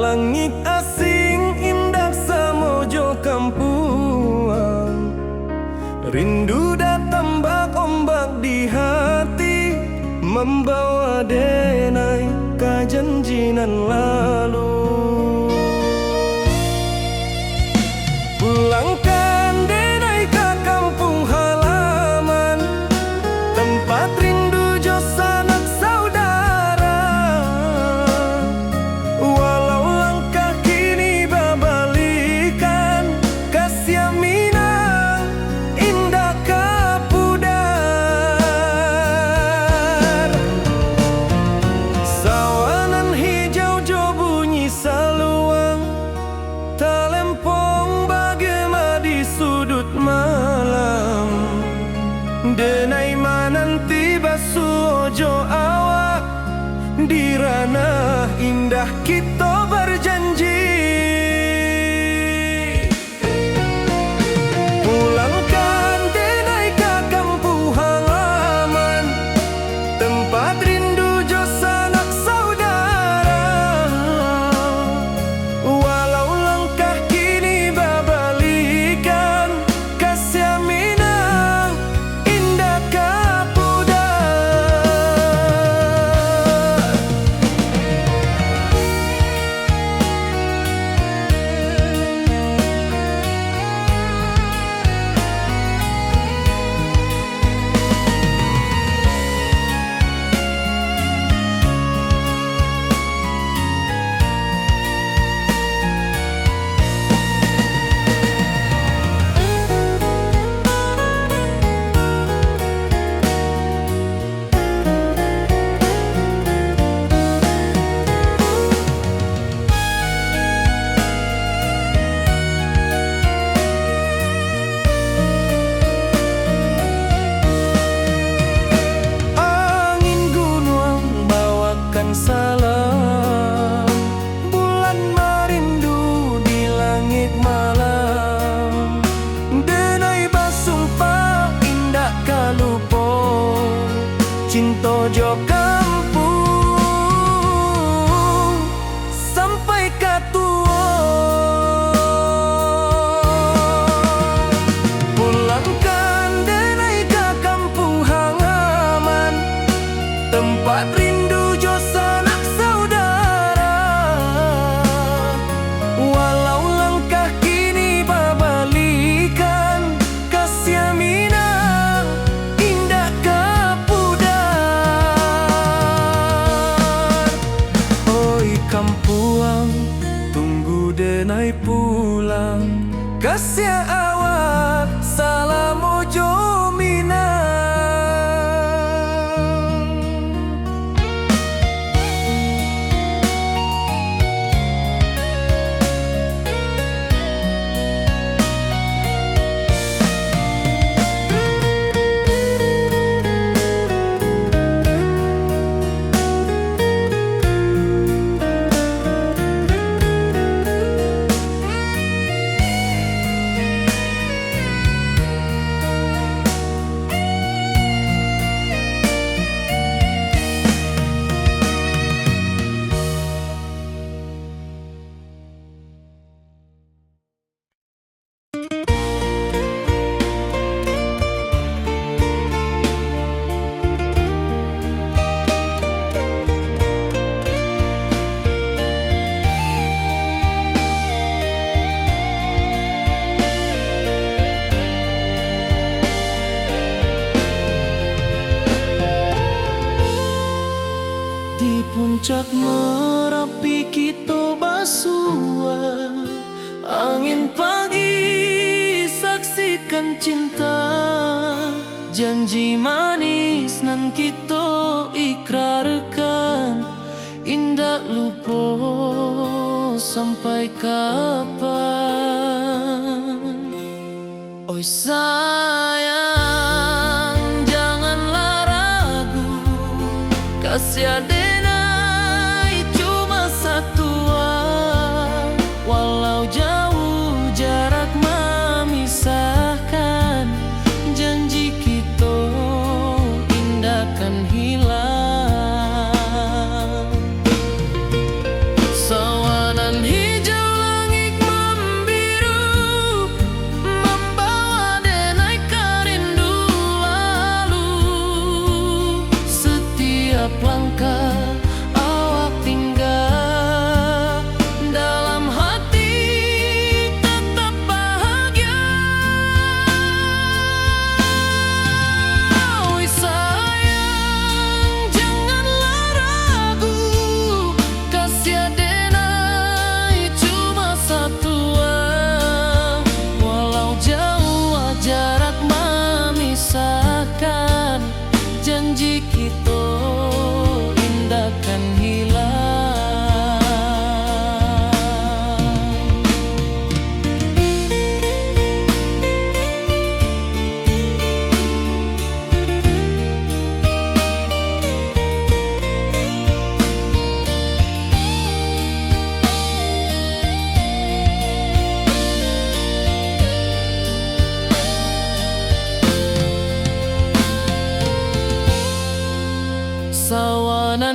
Langit asing indah samojo kampuang, rindu datang bak ombak di hati, membawa denai kajanjinan lalu. Pulangkan denai ke kampung halaman, tempat rindu jo sanak saudara. Walau langkah kini babalikan, kasih Minang indah kapudar. Sawanan hijau jo bunyi saluang, talempong bagema di sudut malam. Denai mananti basuh jo awak, di ranah indah kita berjanji. Pulangkan denai ke kampung halaman, tempat rindu jo sanak saudara. Walau langkah kini babalikan, kasih Minang indah kapudar. Angin gunung bawakan salam, bulan merindu di langit malam. Denai basumpah indah kalupo, cinta jo kampung sampai katua. Pulangkan denai ke kampung halaman, tempat rindu jo sanak saudara. Walau langkah kini babalikan, kasih Minang indah kapudar. Oi kampuang, tunggu denai pulang, kasih awak salam ojo Minang. Di puncak Merapi kita basua, angin pagi saksikan cinta. Janji manis nan kita ikrarkan, indah lupa sampai kapan. Oi sayang, janganlah ragu, kasih denai cuma satu. Walau jauh jarak memisahkan, janji kita indah kan hilang. Sawanan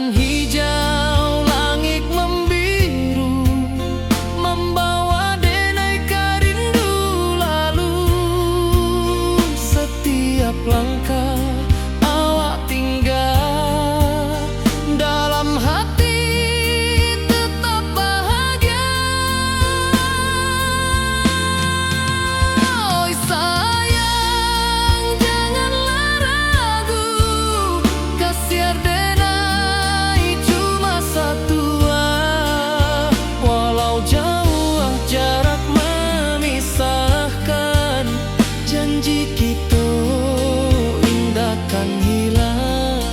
Hutan hijau, langit membiru, membawa denai rindu lalu. Setiap langkah awak tinggal, dalam hati tetap bahagia. Oi sayang, janganlah ragu, kasih denai cuma satu. Walau jauh jarak memisahkan, janji kita indahkan hilang.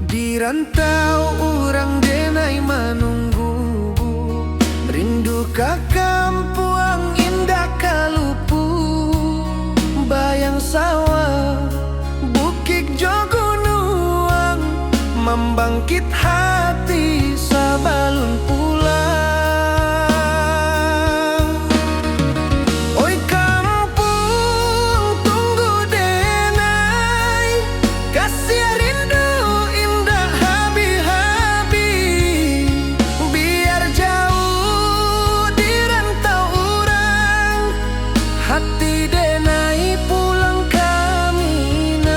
Di rantau orang denai menunggu, rindu ke kampung indah kalupu. Bayang sawah, bukit jo gunung, membangkit hati sabalun pulang. Oi kampung tunggu denai, kasih rindu indah habi-habi. Biar jauh di rantau orang, hati denai pulang ke Minang.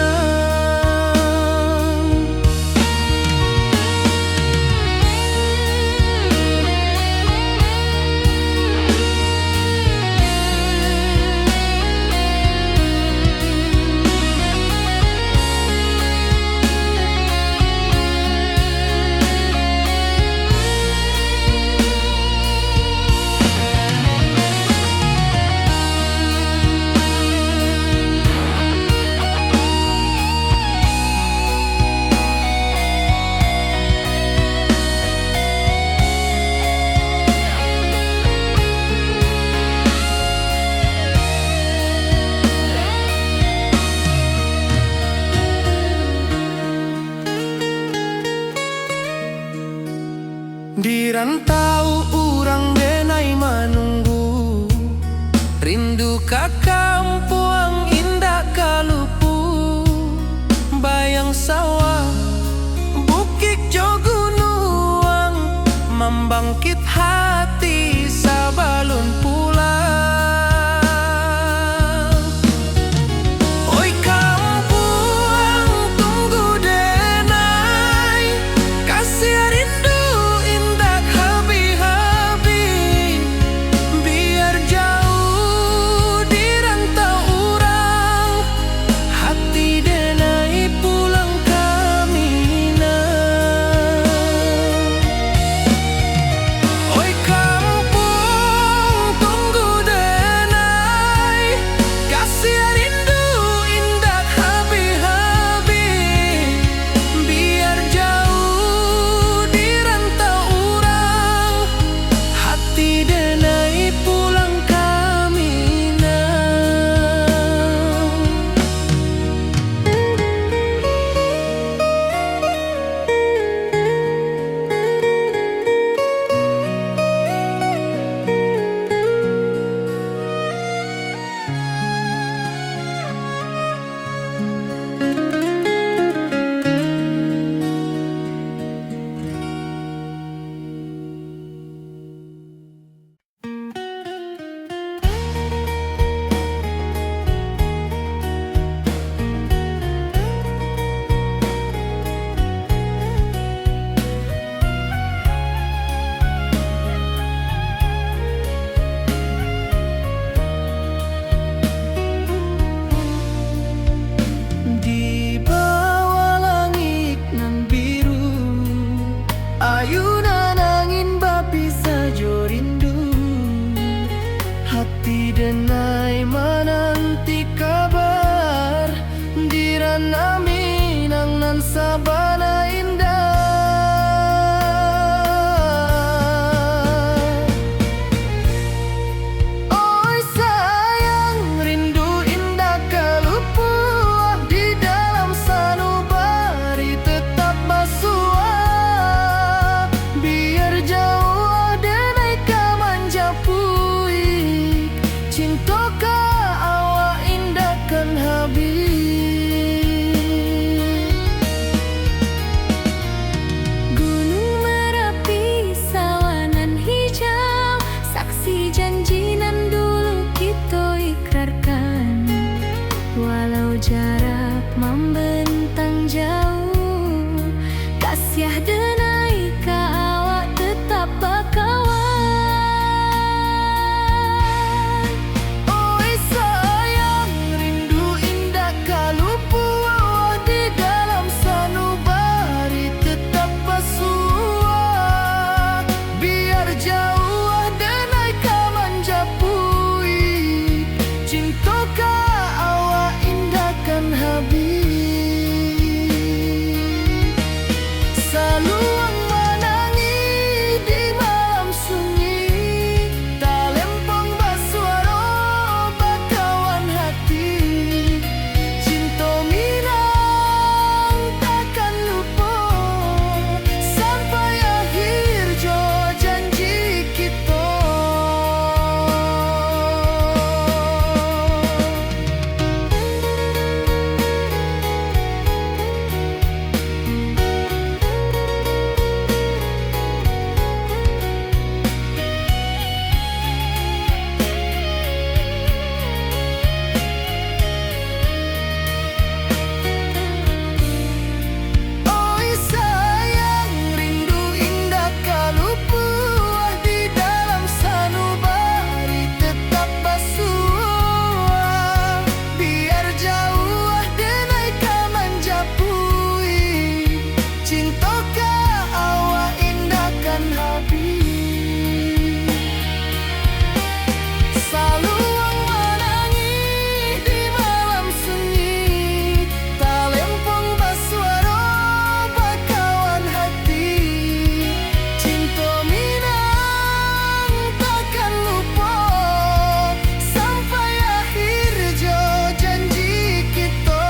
Di rantau orang denai menunggu, rindu ke kampung indah kalupu. Bayang sawah, bukit jo gunung, membangkit hati sabalun pulang. Oi kampung tunggu denai, kasih rindu indah habi-habi. Biar jauh di rantau orang, hati denai pulang ke denai menanti kabar di ranah Minang nan sabana indah. Oi sayang, rindu indah kalupuah di dalam sanubari tetap basuah. Biar jauh denai ka manjapui, cinta ka awak indah kan habis. Gunung Merapi, sawanan hijau, saksi janji nan dulu kita ikrarkan. Walau jarak membentang jauh, kasiah denai ka awak tetap bakawan. Oi sayang, rindu indah kalupuah di dalam sanubari tetap basuah. Biar jauh denai ka manjapui, cinta ka awak indah kan habis. Saluang menangi di malam sunyi, talempong basuaro bakawan hati. Cinta Minang takkan lupa sampai akhir jo janji kita. Oi sayang, rindu indah kalupuah di dalam sanubari tetap basuah. Biar jauh denai ka manjapui, cinta ka awak indah kan habis. Saluang menangi di malam sunyi, talempong basuaro bakawan hati. Cinta Minang takkan lupa sampai akhir jo janji kita.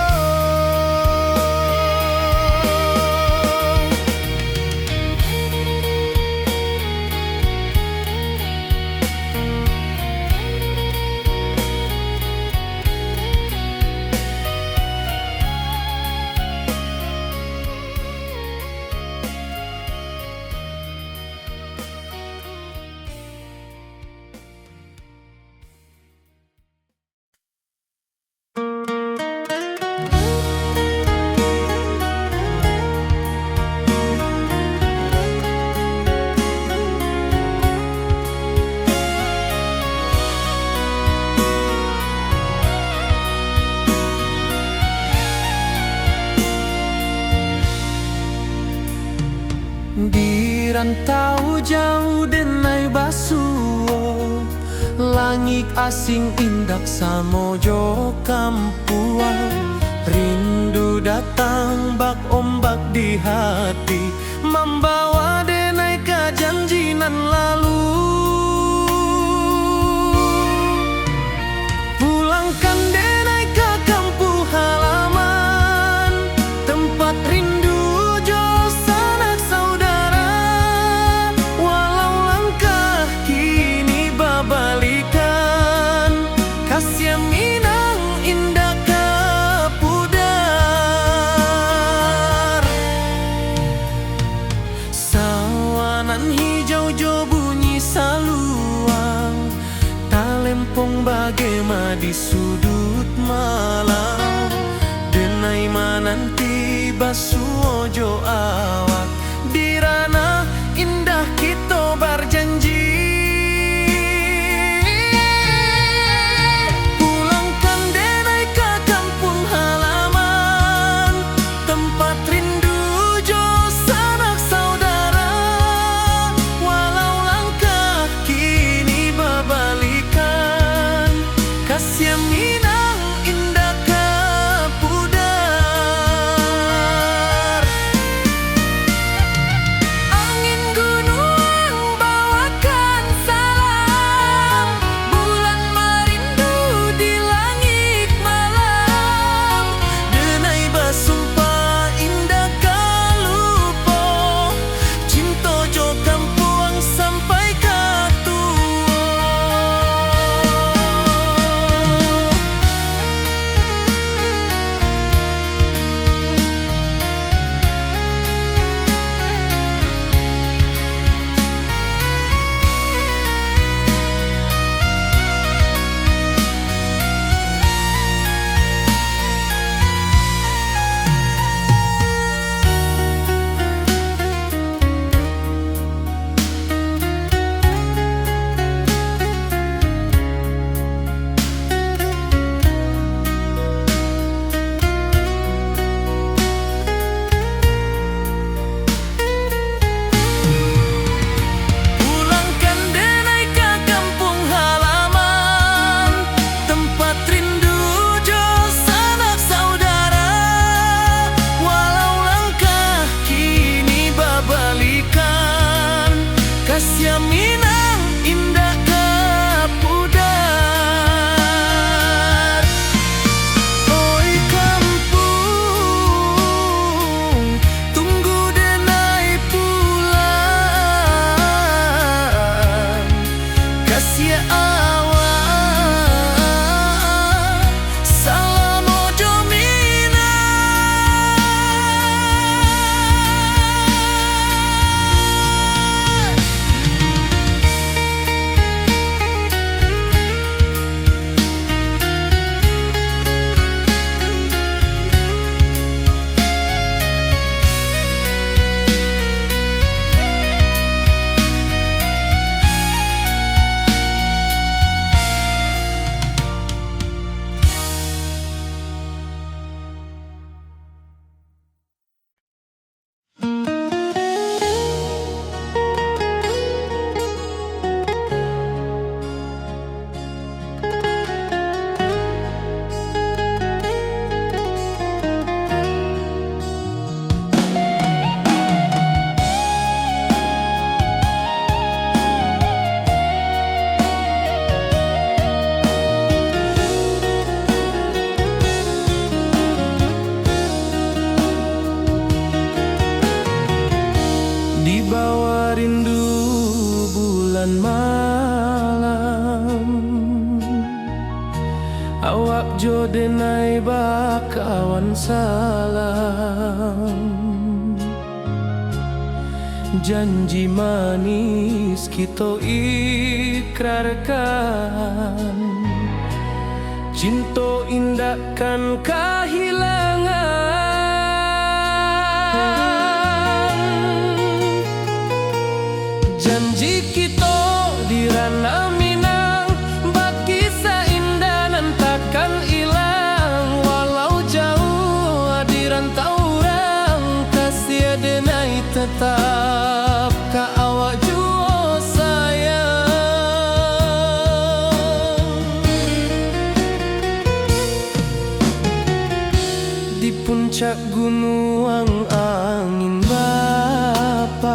Di rantau jauh denai basuh, langit asing indak samojo kampuan. Rindu datang bak ombak di hati, membawa denai ka janji nan lalu. Pulangkan denai ka kampung halaman, tempat rindu jo sanak saudara. Walau langkah kini babalikan, kasih Minang indah ka pudar. Sawanan hijau jo bunyi saluang, talempong bagema di sudut malam. Denai mananti basuh jo awak di ranah indah kita berjanji. Pulangkan denai ka kampung halaman, tempat rindu jo sanak saudara. Walau langkah kini babalikan, awak jo denai bakawan salam. Janji manis kita ikrarkan, cinta indahkan kehilangan. Janji kita di ranah Minang, bagi seindah nan takkan hilang. Walau jauh di rantau orang, kasih denai tetap ka awak jua sayang. Di puncak gunung angin bapai,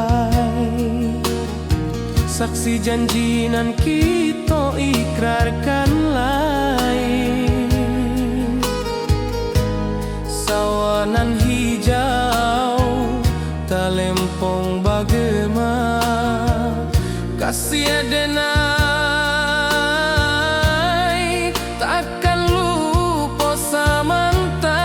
saksi janji nan kita ikrarkan lain. Sawanan hijau talempong bagema, kasih denai takkan lupa samantara.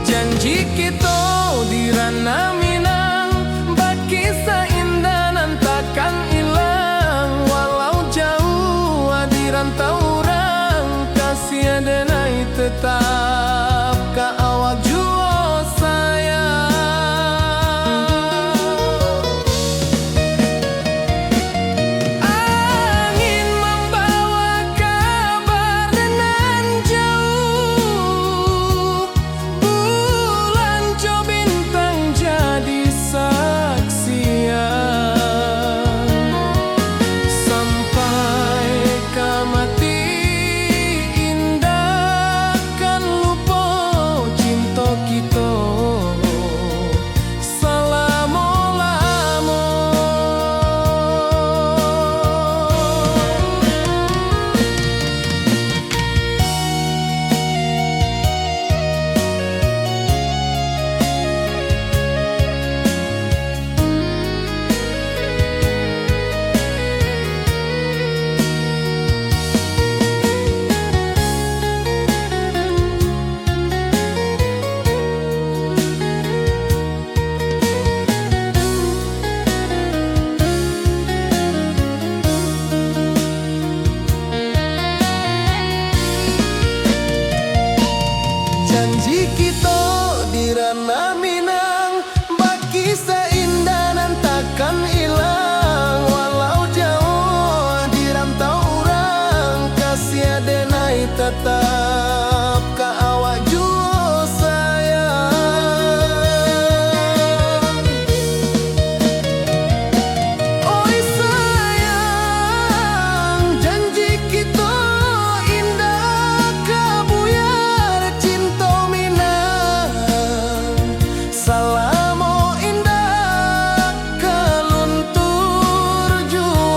Janji kita di ranah Minang, bagi seindah nan takkan hilang. Walau jauh di rantau orang, kasih denai tetap ka awak jua sayang. Angin membawa kabar nan jauh, bulan jo bintang jadi saksian. Sampai ke mati indah kan lupa cinta kita selama-lama. Janji kita di ranah Minang, bagi seindah nan takkan hilang. Walau jauh di rantau orang, kasih denai tetap ka awak jua sayang. Oi sayang, janji kita indah kabuyar cinta Minang. Salamo indah kaluntur jua.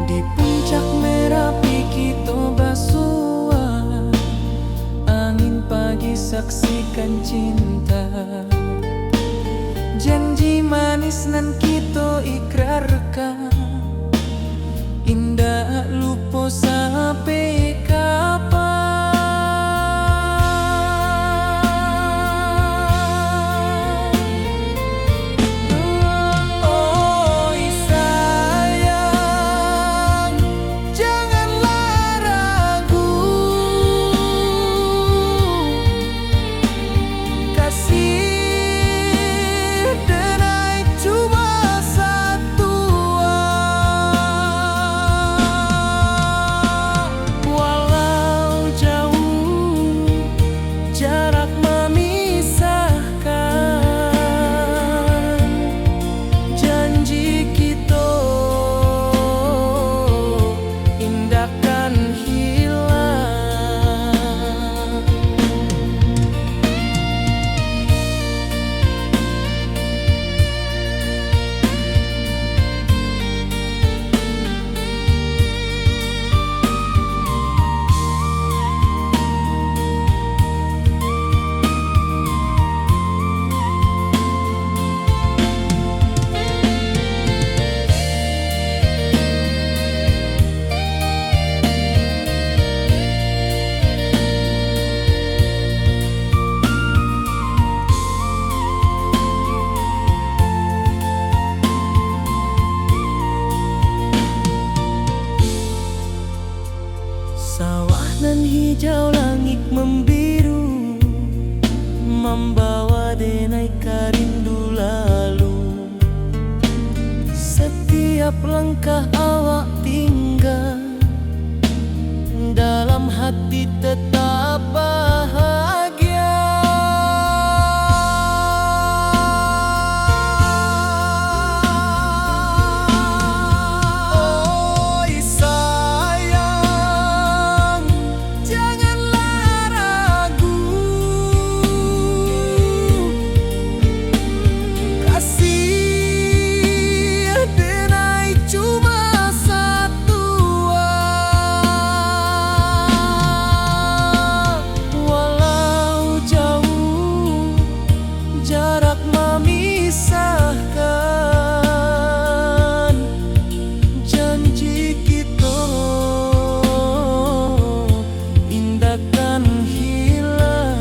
Di puncak Merapi kita basua, angin pagi saksikan cinta. Janji manis nan kita ikrarkan, indah lupa sampai kapan. Oi sayang, 'Janganlah ragu Nan hijau langit membiru, membawa denai rindu lalu. Setiap langkah awak tinggal, dalam hati tetap bahagia. Oi sayang, janganlah ragu. Kasih denai cuma satu. Walau jauh jarak memisahkan, janji kita indahkan hilang.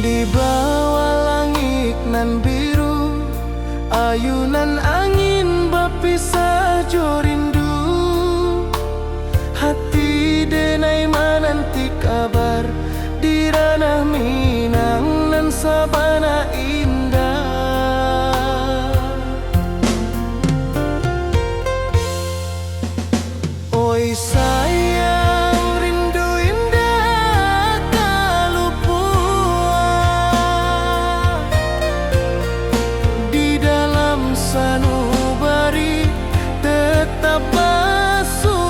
Di bawah langit nan biru, ayunan angin berpisah jo rindu. Hati denai menanti kabar di ranah Minang nan sabana indah. Oi sayang, rindu indah kalupua. Di dalam sanubari tetap bersua.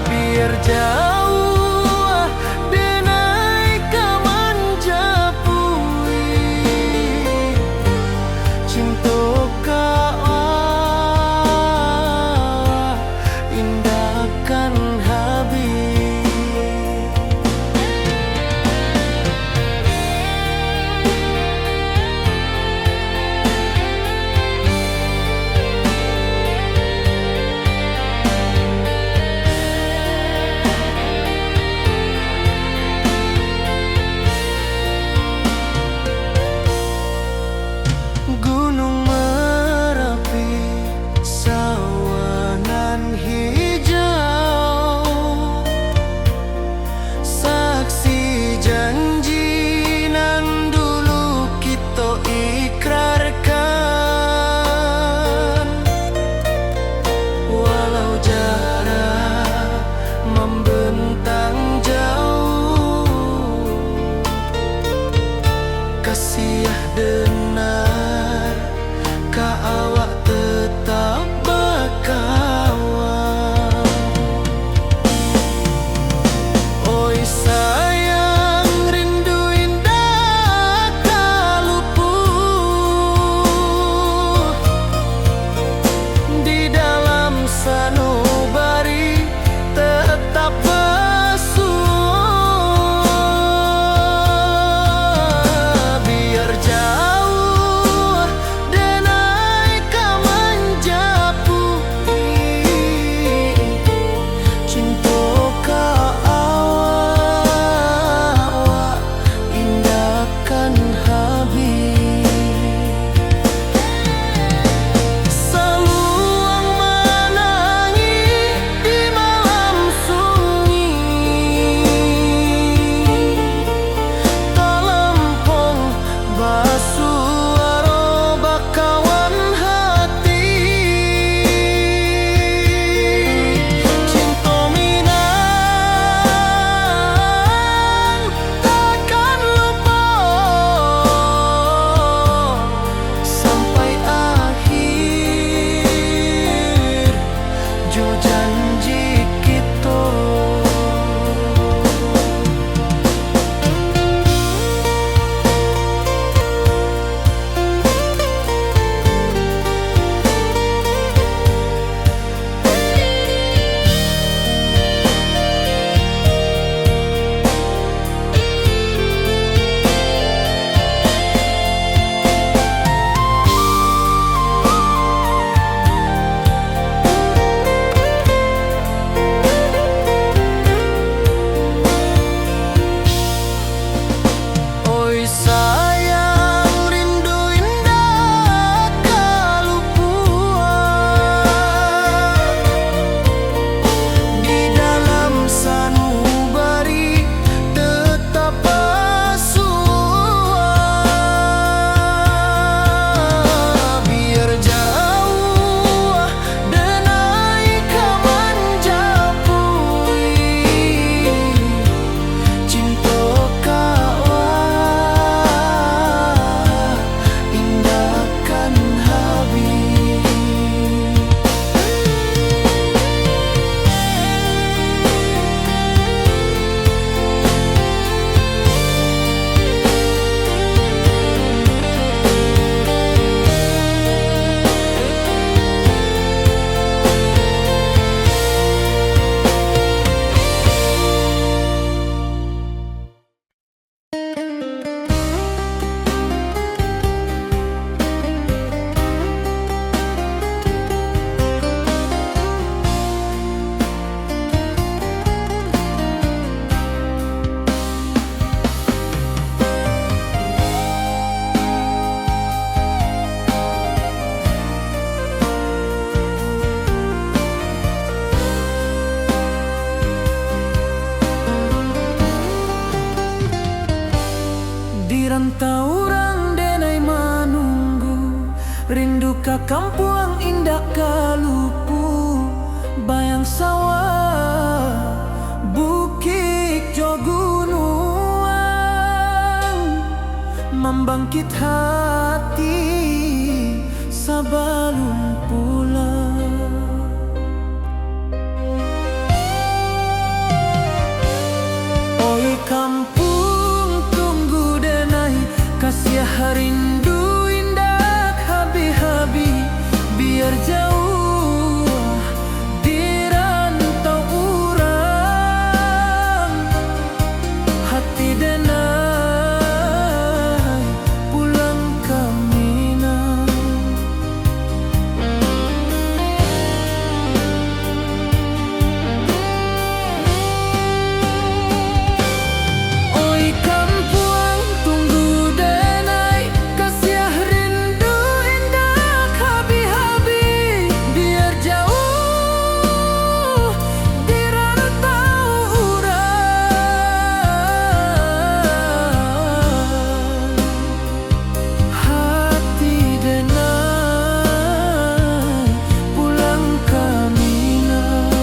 Biar jauh denai kaman japui, cinta indahkan habis. Gunung Merapi, sawanan hijau, saksi janji nan dulu kita ikrarkan. Walau jarak membentang jauh, kasih denar ka awak tetap berkawan. Oi sayang, rindu indah kaluput. Di dalam sanubari tetap bersua. Biar jauh denai kaman rantau orang denai manunggu, rindu ka kampung indah kalupu, bayang sawah bukit jo gunung, membangkit hati sabalun pulang. Oi kampung tunggu denai, kasih rindu indah habi-habi, biar jauh di rantau urang, hati denai pulang ke Minang. Oi kampung tunggu denai, kasih rindu indah habi-habi, biar jauh di rantau urang, hati denai pulang ke Minang.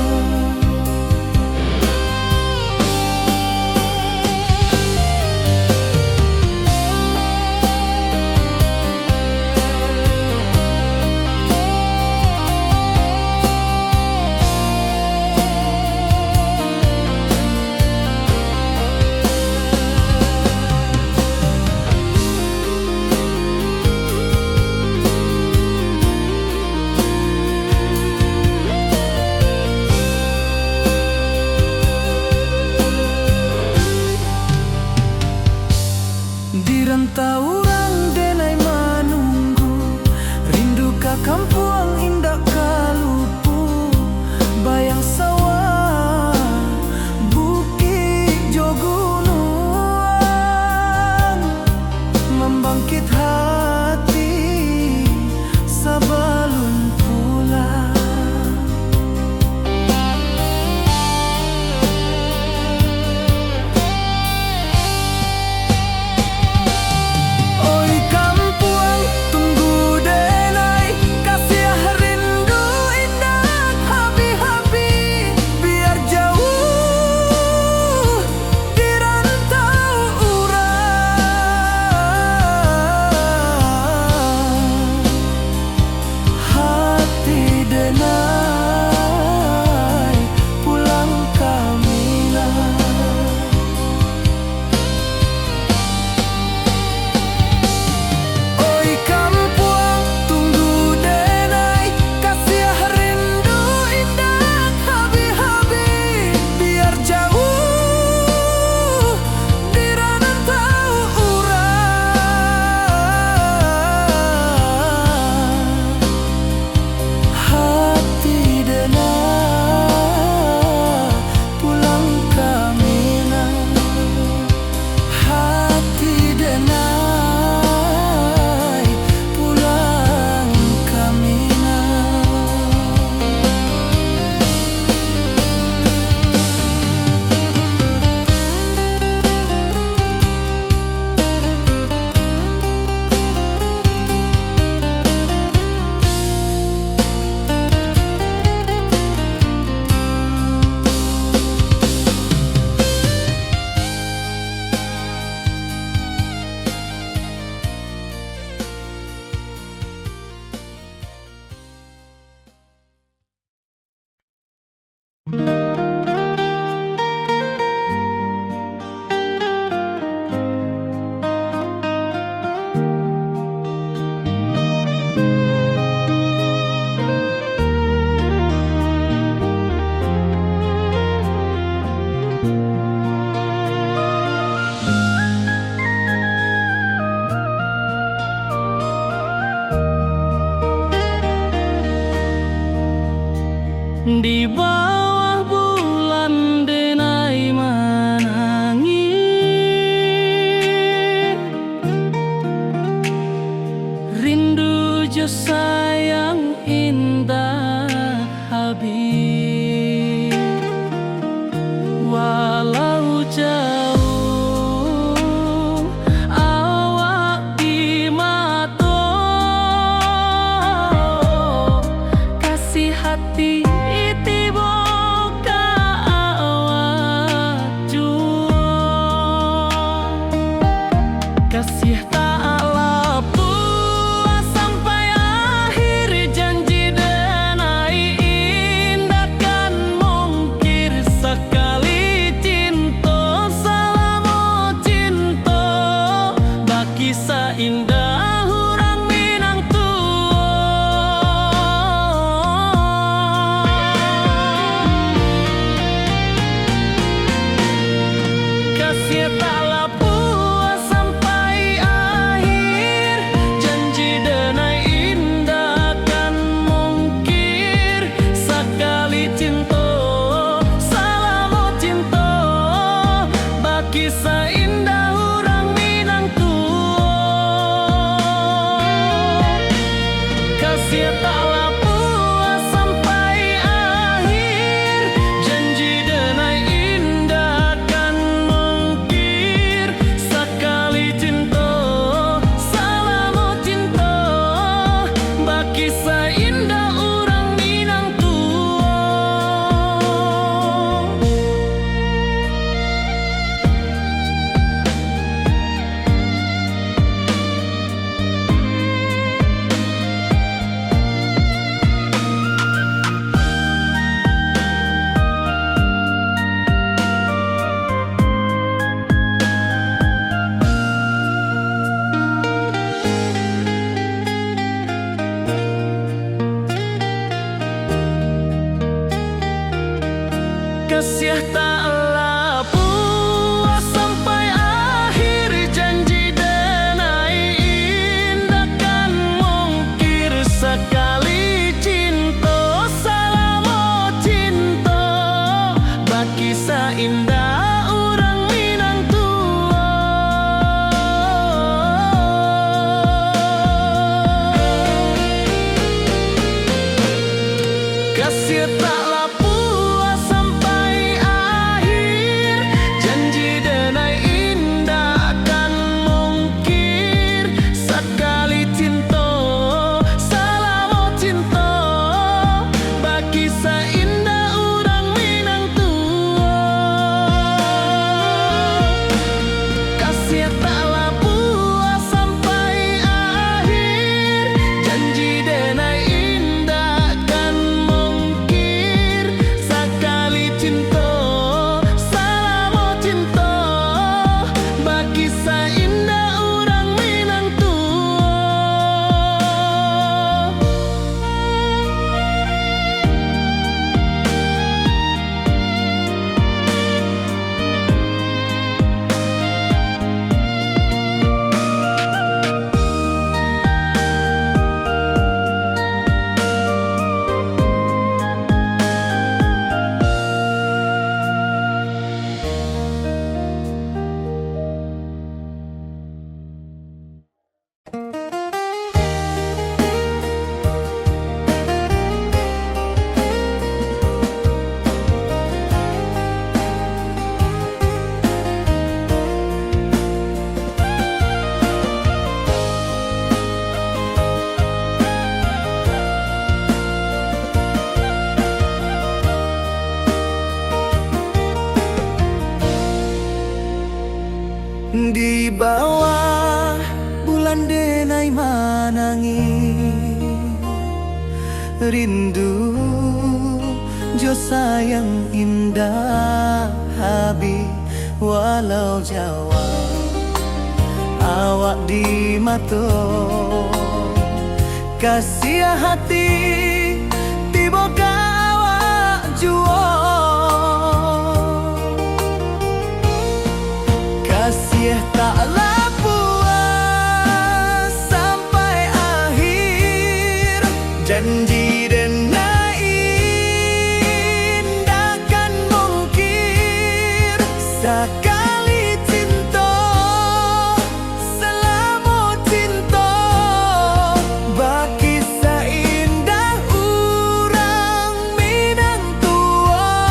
Di rantau orang denai manunggu, rindu ka kampung indah kalupu, bayang sawah bukit jo gunung, membangkit hati sabalun pulang. Oi kampung tunggu denai, kasih rindu indah habi-habi, biar jauh di rantau urang, hati denai pulang ke Minang. Oi kampung tunggu denai, kasih rindu indah habi-habi, biar jauh di rantau urang, hati denai pulang ke Minang, hati denai pulang ke Minang. Di bawah bulan denai menangi, rindu jo sayang indah habib, walau jauh awan indah urang Minang tua. Kasih tak puas sampai akhir, janji denai indah kan mungkir. Sekali cinta, salamu cinta, baki seindah urang Minang tua. Kasih tak puas sampai akhir, janji denai indah kan mungkir. Sekali cinta, salamu cinta, baki seindah urang Minang tua. Kasih tak puas sampai akhir, janji denai indah kan mungkir. Sekali cinta, salamu cinta, baki seindah urang Minang tua. Kasih tak puas sampai akhir, janji denai indah kan mungkir. Sekali cinta, salamu cinta, baki seindah urang Minang tua. Kasih tak puas sampai akhir, janji denai indah kan mungkir. Sekali cinta, salamu cinta, baki seindah urang Minang tua. Di bawah bulan denai manangi, rindu jo sayang indah habi. Walau Jawa awak di mato, kasih hati tiba awak jual. Kasih taklah puas sampai akhir, janji denai indah kan mungkir. Sekali cinta, salamu cinta, baki seindah urang Minang tua.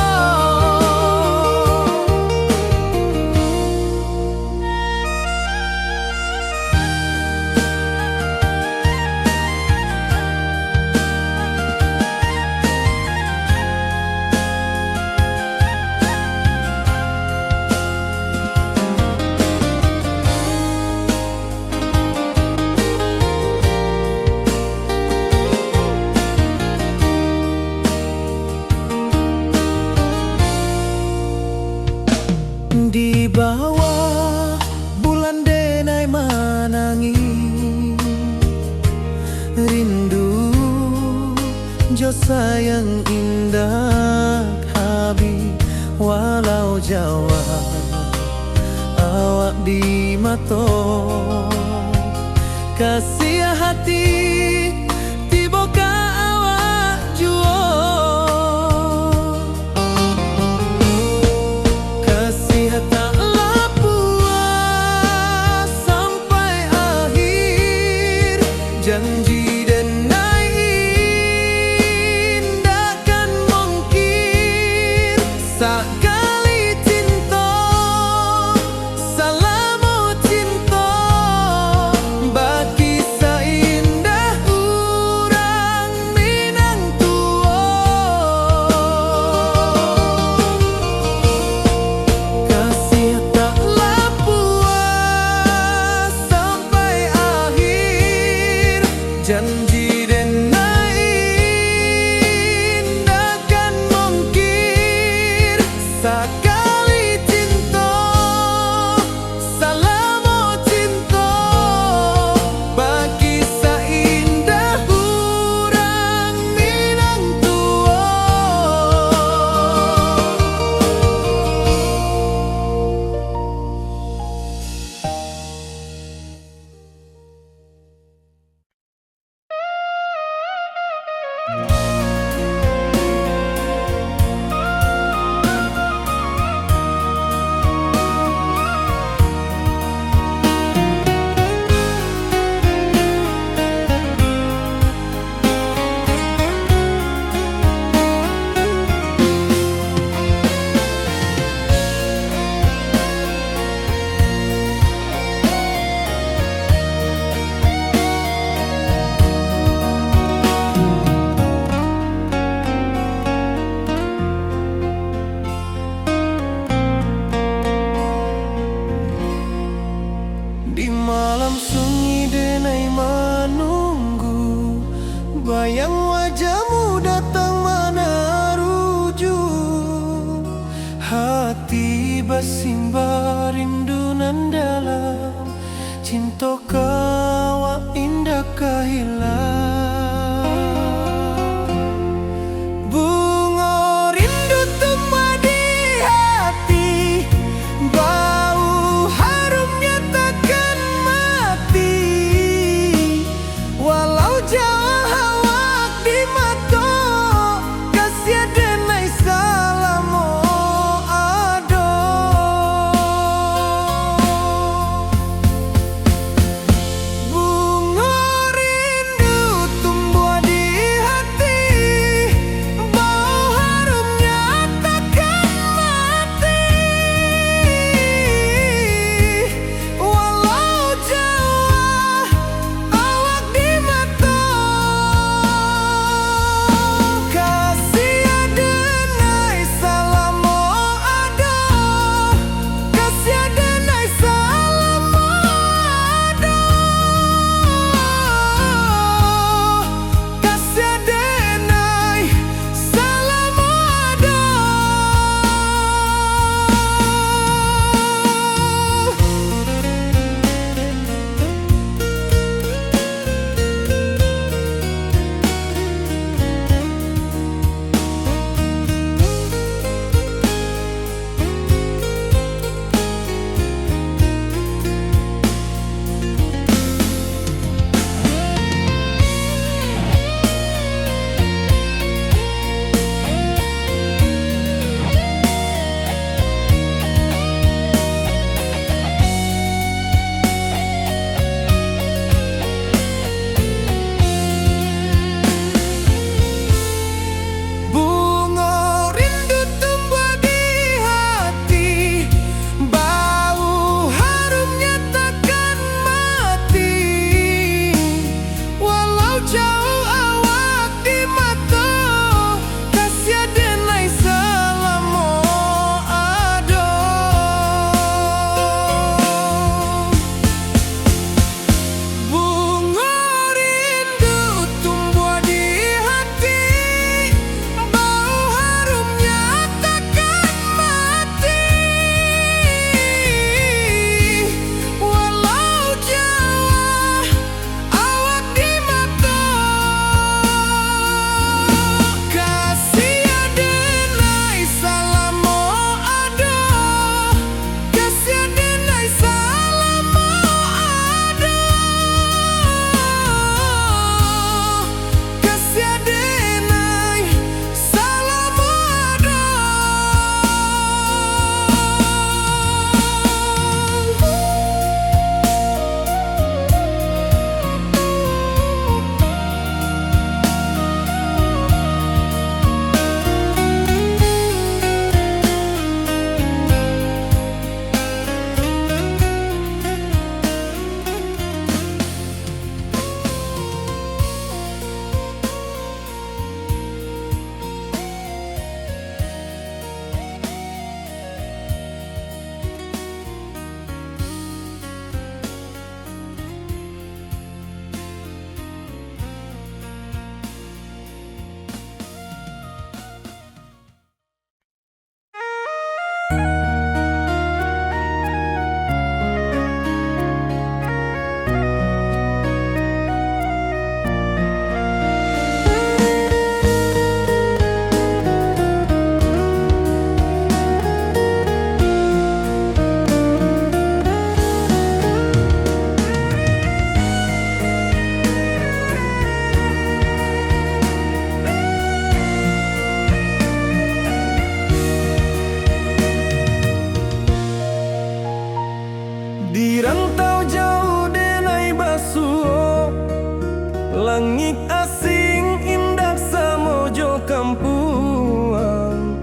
sayang indah habi walau Jawa awak di mato kasih hati tiboka awak juo kasih tak puas sampai akhir janji sakali cinta salamu cinta bagi seindah urang Minang tua kasih taklah puas sampai akhir janji sakali cinta salamu cinta bagi seindah urang Minang tua di malam sunyi denai menunggu bayang wajahmu datang mana rujuk hati bersimbar rindunan dalam cinta kawa indah kehilang bunga rindu tumbuh di hati bau harumnya takkan mati walau jauh awak di mata kasih denai salamu ado Langit asing indah samojo kampuang,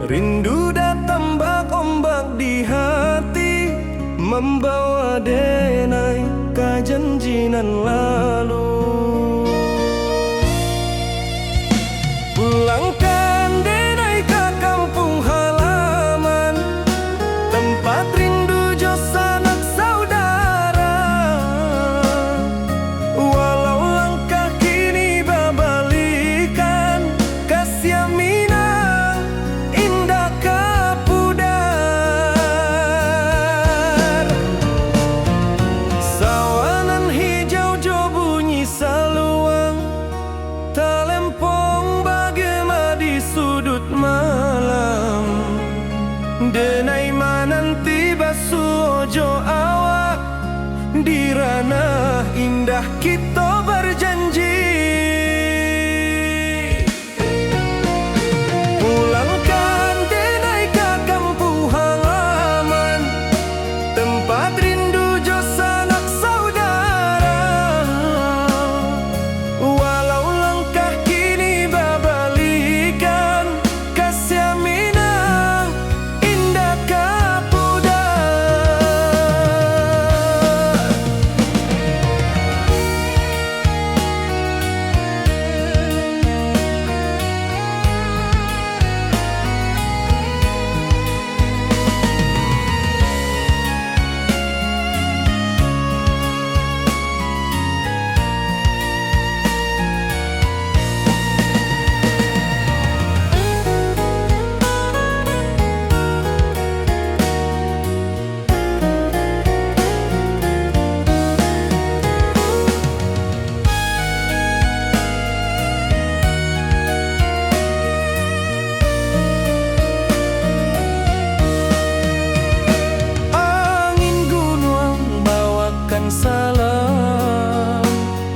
rindu datang ombak di hati, membawa denai kajanjinan lalu. Pulangkan denai ke kampung halaman, tempat rindu jo sanak saudara. Walau langkah kini babalikan, kasih Minang indah kapudar. Sawanan hijau jo bunyi saluang, talempong bagema di sudut malam. Denai mananti basuh ojo awak, di ranah indah kita berjanji. Pulangkan denai ke kampung halaman, tempat rindu jo sanak saudara. Walau langkah kini babalikan, kasih Minang indah kapudar. Angin gunung bawakan salam,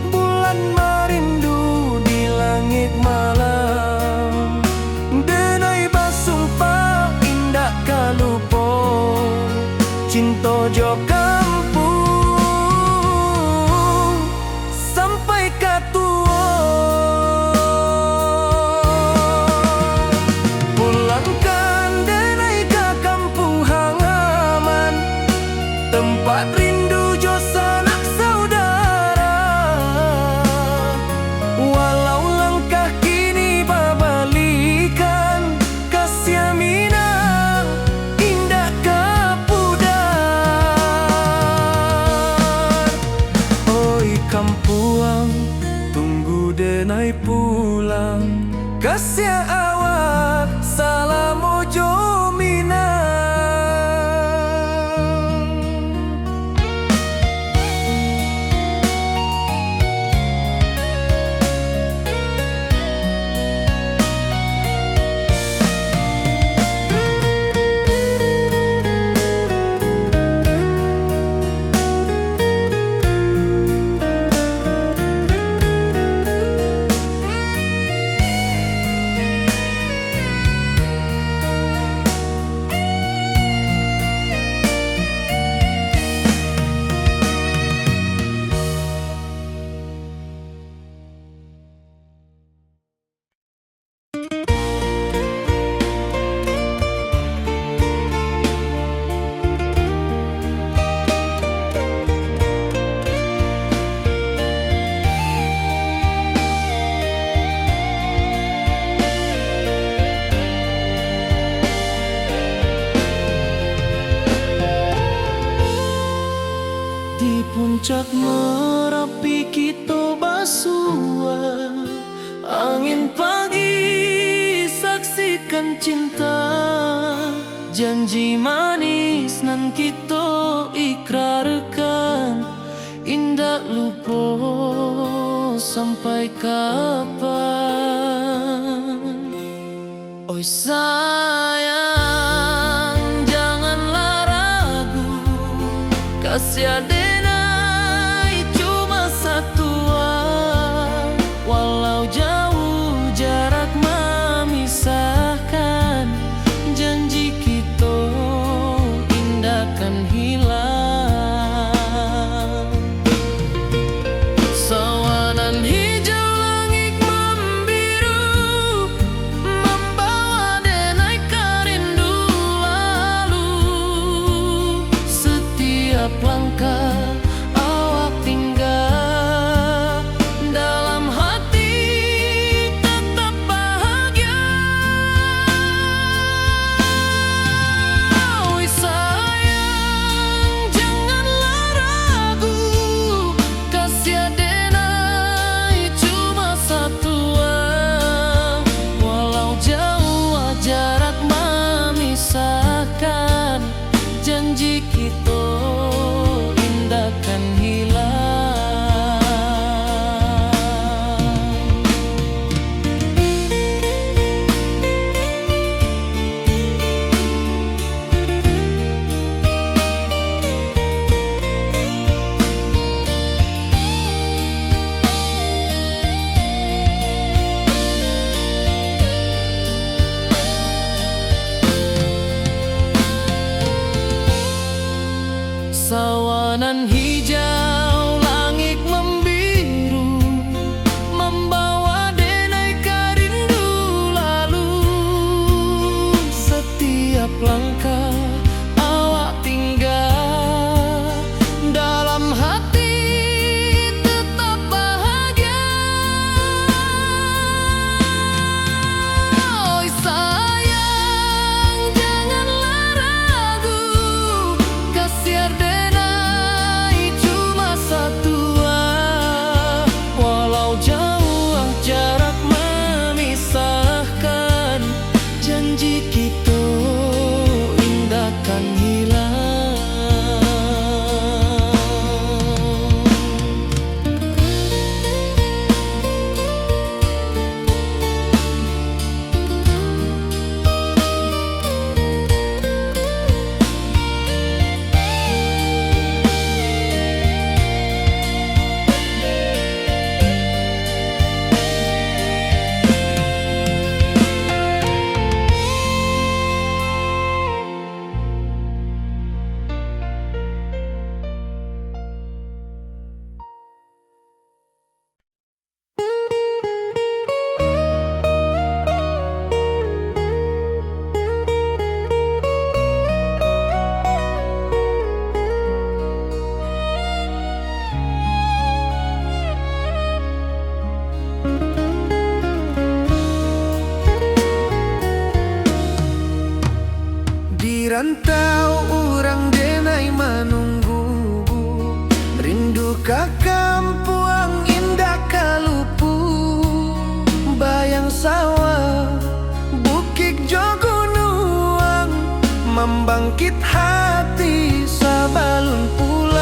bulan merindu di langit malam. Denai basumpah indah kalupo, cinta jo kampung sampai katua. Pulangkan denai ke kampung halaman, tempat rindu jo sanak saudara. Walau langkah kini babalikan, kasih Minang indah kapudar. Oi kampuang, tunggu denai pulang, kasih awak salam ojo Minang. Di puncak Merapi kita basua, angin pagi saksikan cinta. Janji manis nan kita ikrarkan, indah lupa sampai kapan. Oi sayang, janganlah ragu, kasih denai cuma satuan. Walau jauh jarak memisahkan, janji kita indah kan hilang. Sawanan rantau orang denai menunggu, rindu ka kampuang indah kalupu, bayang sawah bukit jo gunung, membangkit hati sabalun pulang.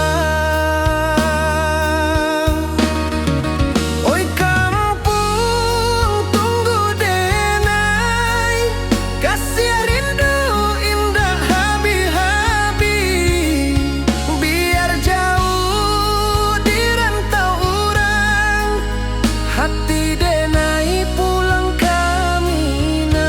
Oi kampung tunggu denai, kasih rindu indah habi-habi, biar jauh di rantau orang, hati denai pulang ke Minang.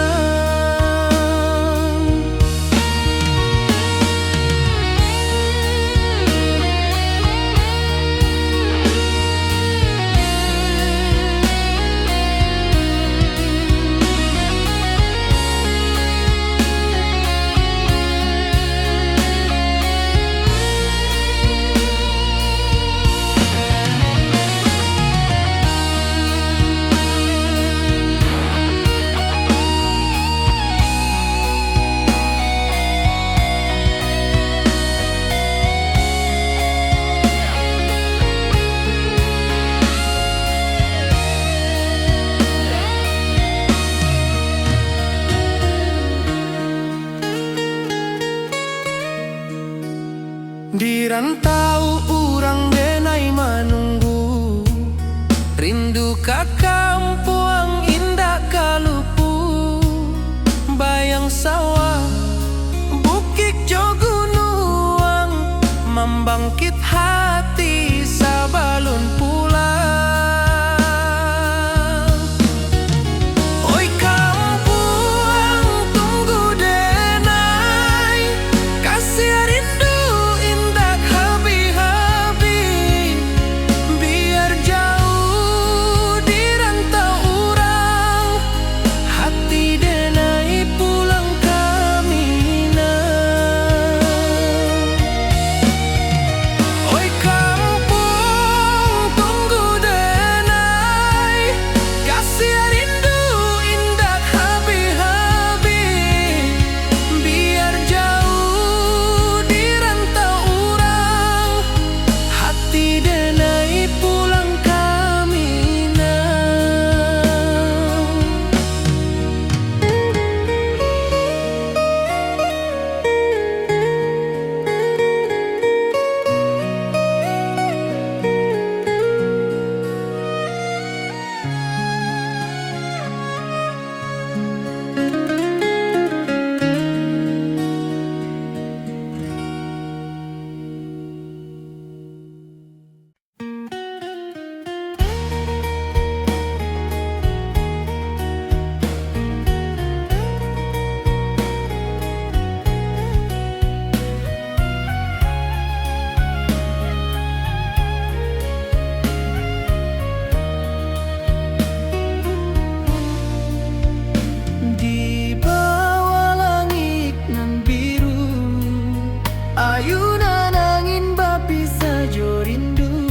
Di rantau urang denai menunggu, rindu ka kampuang indah kalupu, bayang sawah bukit jo gunung, membangkit hati sabalun pulang. Oi kampung tunggu denai, kasih rindu indah habi-habi, biar jauh di rantau orang, hati denai pulang ke Minang. Oi kampung tunggu denai, kasih rindu indah habi-habi, biar jauh di rantau orang, hati denai pulang ke Minang. Di bawah langit nan biru, ayunan angin bapi sajo rindu,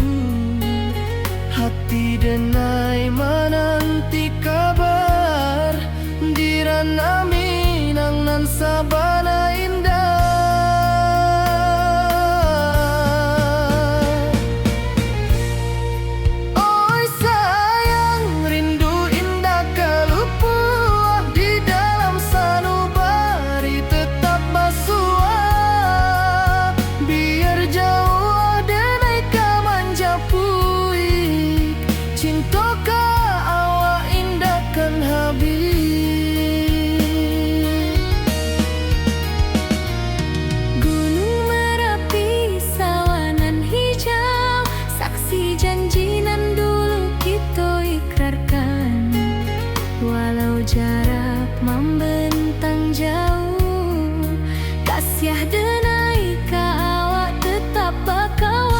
hati denai menanti kabar, di ranah Minang nan sabana indah. Oi sayang, rindu indah kalupu, di dalam sanubari tetap basua, biar jauh denai ka manjapuik, cinta ka awak indah kan habis. Gunung Merapi, sawanan hijau, saksi janji nan dulu kita ikrarkan. Walau jarak membentang jauh, kasih denai ka awak tetap bakawan.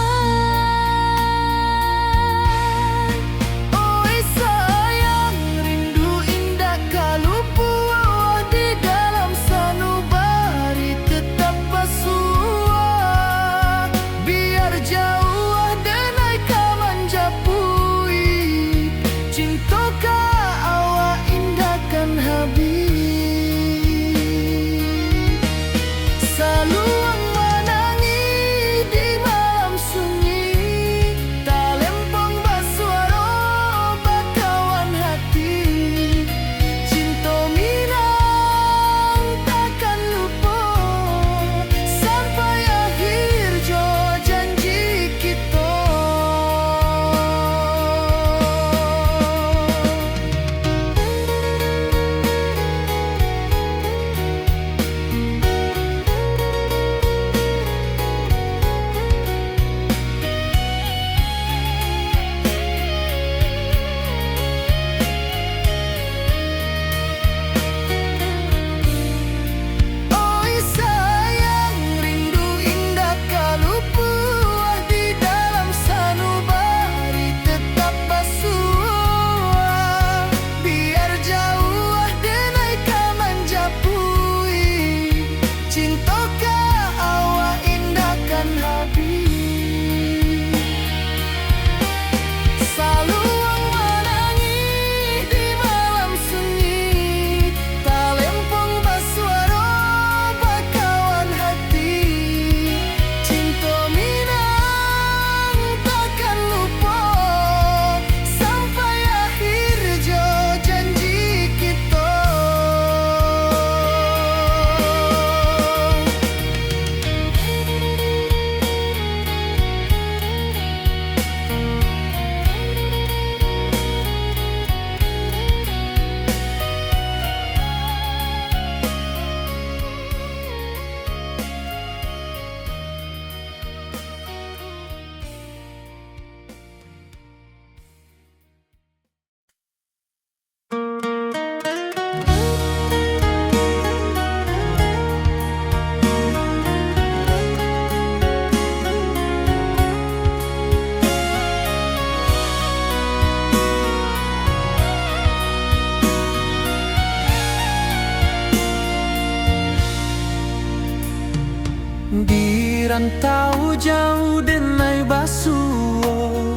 rantau jauh denai basuo,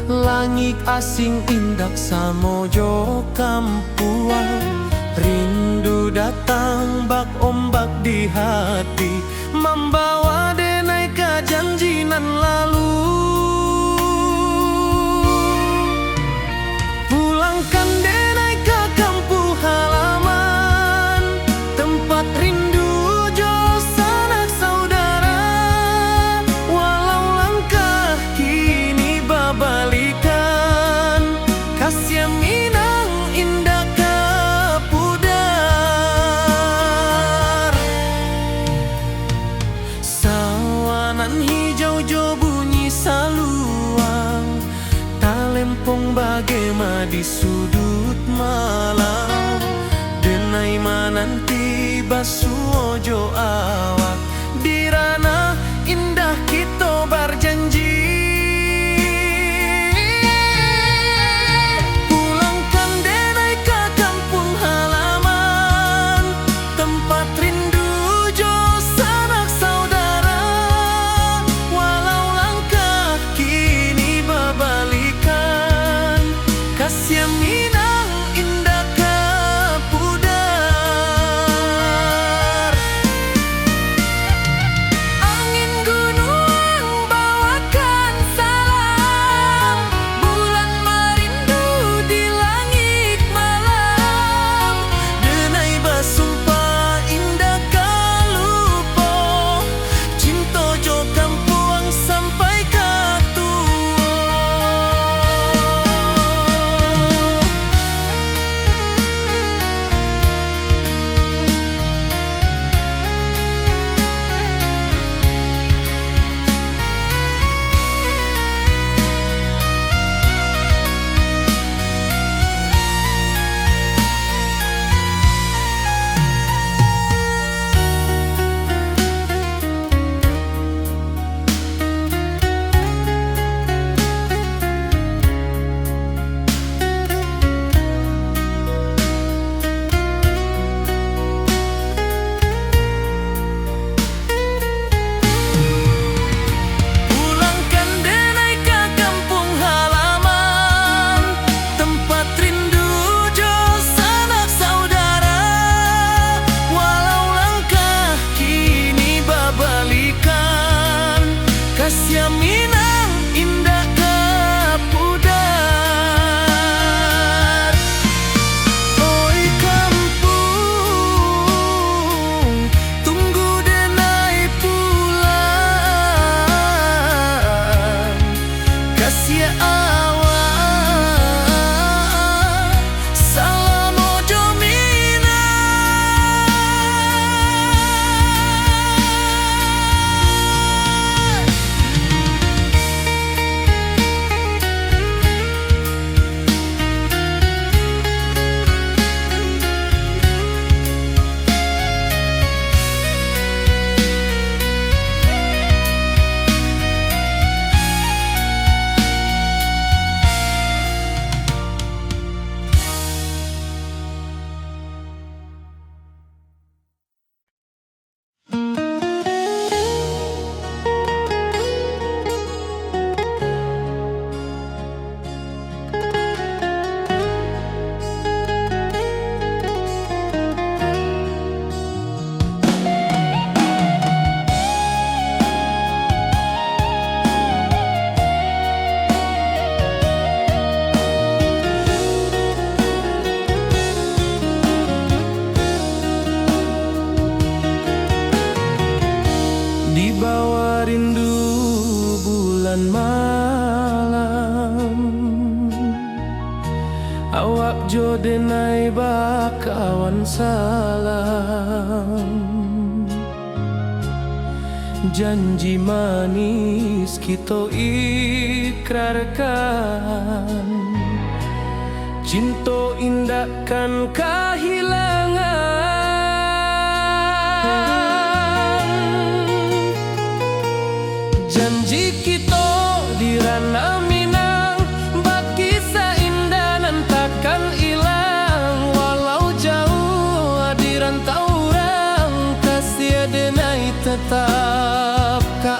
langit asing indak samojo kampuang. Rindu datang bak ombak di hati, membawa denai ke janjinan lalu. Pulangkan denai ke kampung halaman, tempat rindu jo sanak saudara. Walau langkah kini babalikan, kasih Minang indah ke pudar. Sawanan hijau jo bunyi saluang, talempong bagema di sudut malam. Denai mananti basuo jo awak, di ranah indah kita berjanji. Pulangkan denai ke kampung halaman, tempat rindu jo sanak saudara. Walau langkah kini babalikan, kasih Minang indah ke pudar. Angin gunung bawakan salam, bulan merindu di langit malam. Denai basumpah indah kalupo, cinta jo kampuang sampai ke tua. Pulangkan denai ke kampung halaman, tempat rindu jo sanak saudara. Walau langkah kini babalikan, kasih Minang indah ke pudar. Oi kampung, tunggu denai pulang, kasih awak salam ojo Minang. Di bawah rindu bulan malam, awak jo denai bakawan salam. Janji manis kita ikrarkan, cinta indahkan kehilangan. Janji kita di ranah Minang, bagi seindah nan takkan hilang. Walau jauh di rantau orang, kasih denai tetap ke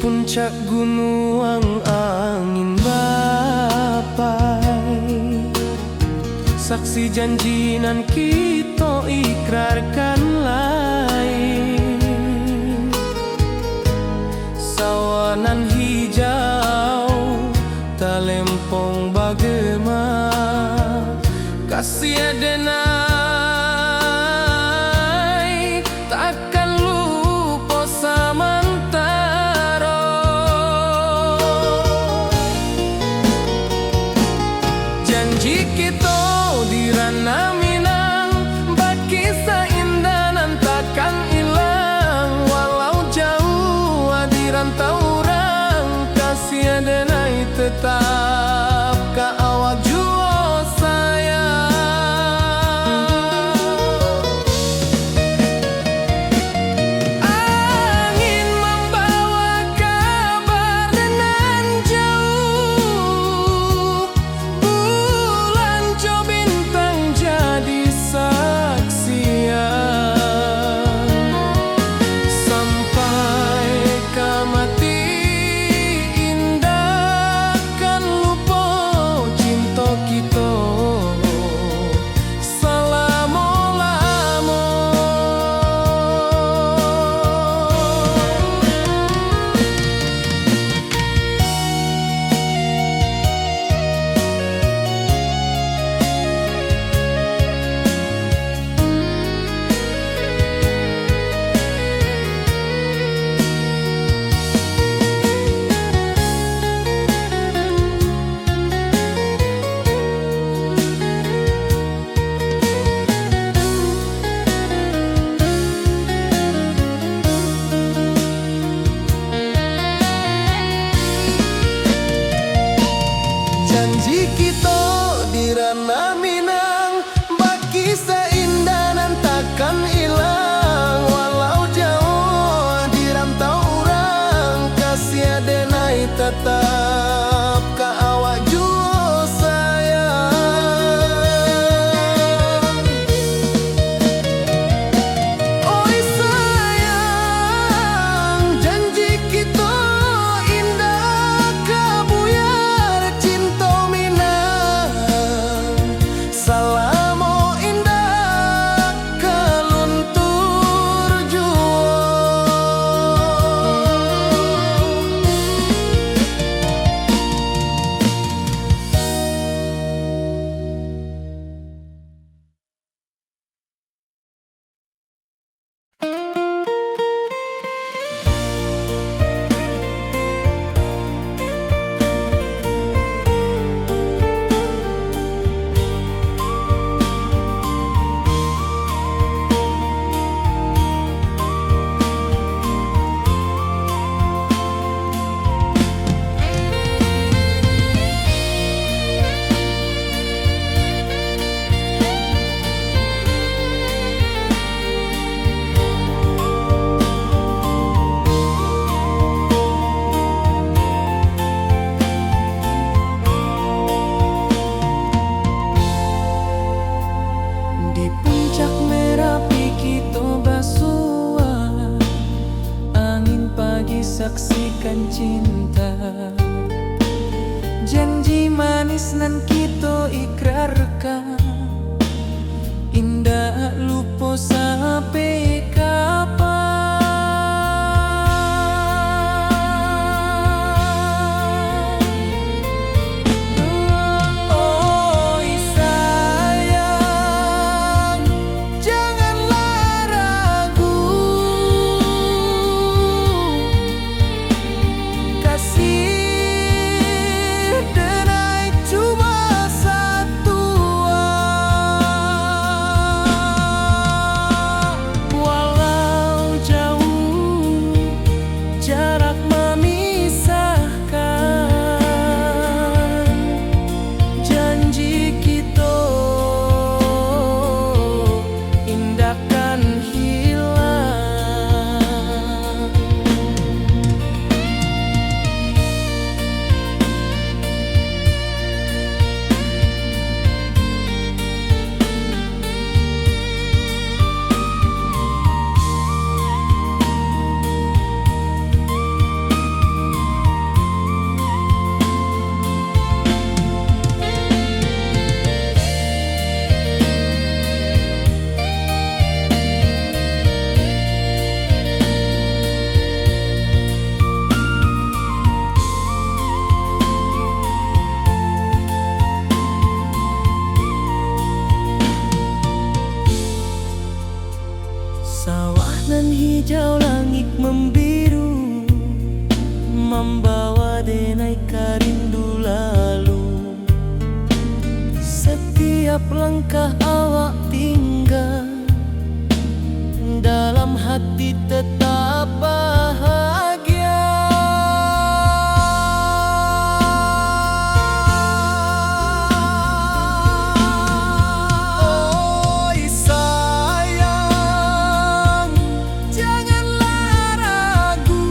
puncak gunung angin bapai, saksi janji nan kita ikrarkan lain. Sawanan hijau talempong bagema, kasih adenai takkan lupa samantara. Janji kita di ranah Minang, bakisah indah nan takkan hilang. Walau jauh di rantau orang, kasih adenai tetap ka awak jua sayang. Angin membawa kabar nan jauh, bulan co bintang jadi saksian. Sampai kamati indah kan lupa cinta kita selama-lama. Janji kita di ranah Minang, bakisah indah nan takkan hilang. Walau jauh di rantau orang, kasih adenai tetap ka awak jua sayang. Oi sayang, janji kita indah kabuyar cinta Minang. Salamo indah kaluntur jua. Di puncak Merapi kita basua, angin pagi saksikan cinta. Janji manis nan kita ikrarkan, indah lupa sampai kapan. Oi sayang, janganlah ragu, kasih denai cuma satu. Walau jauh jarak memisahkan, janji kita indahkan hilang. Sawah nan hijau, langit membiru, membawa denai karindu lalu. Setiap langkah awak tinggal, dalam hati tetap bahagia. Oi sayang, janganlah ragu,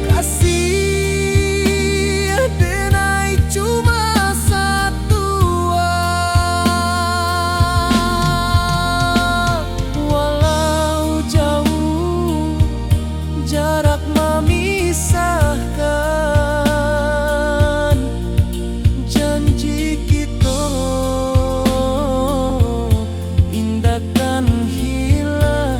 kasih denai cuma satu. Walau jauh jarak memisahkan, janji kita indahkan hilang.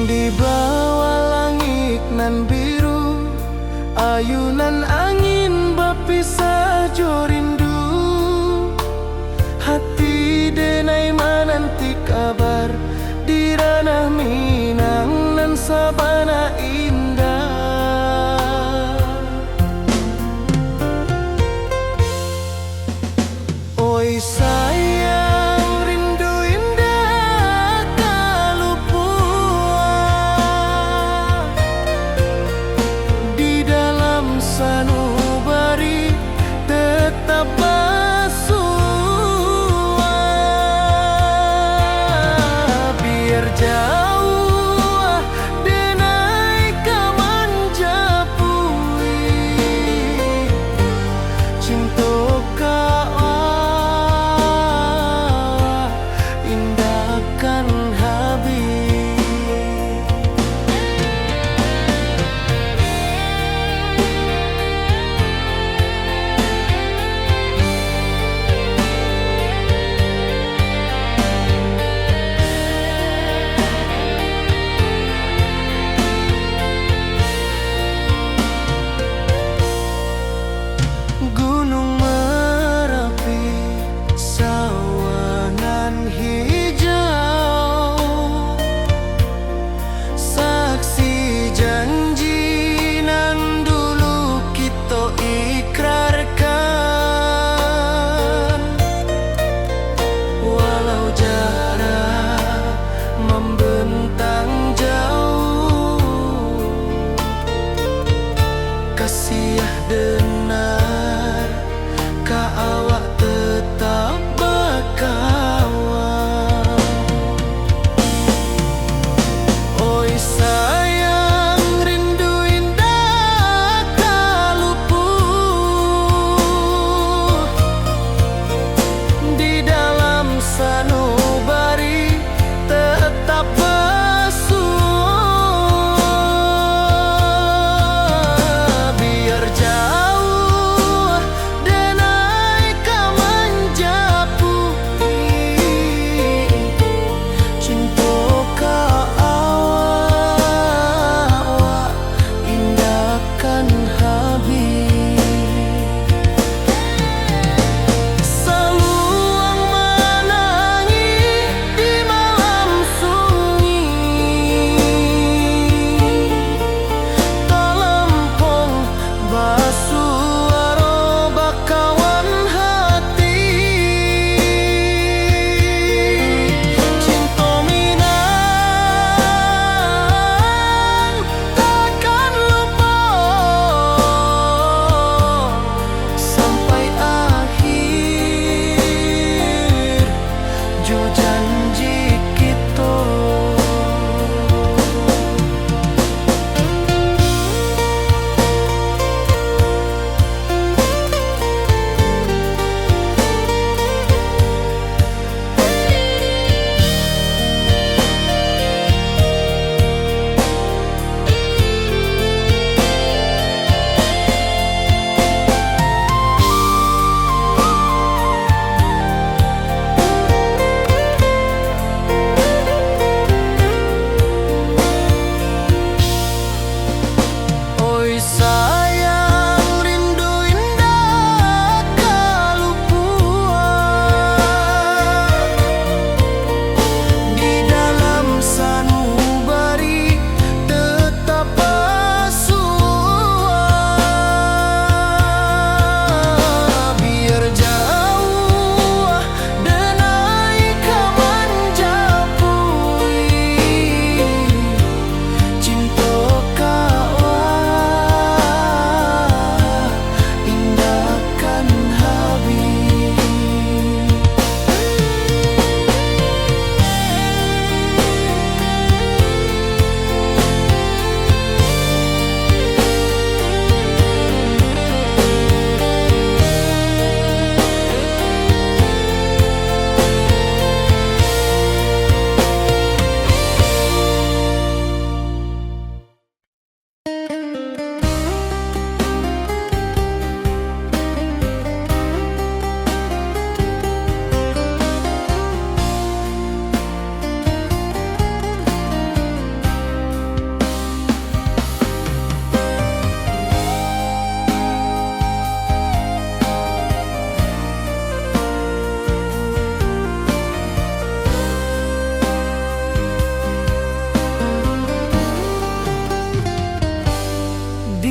Di bawah langit nan biru, ayunan angin berpisah jo rindu. Hati denai menanti kabar di ranah Minang nan sabana indah. Oi sayang, rindu indah kalupua di dalam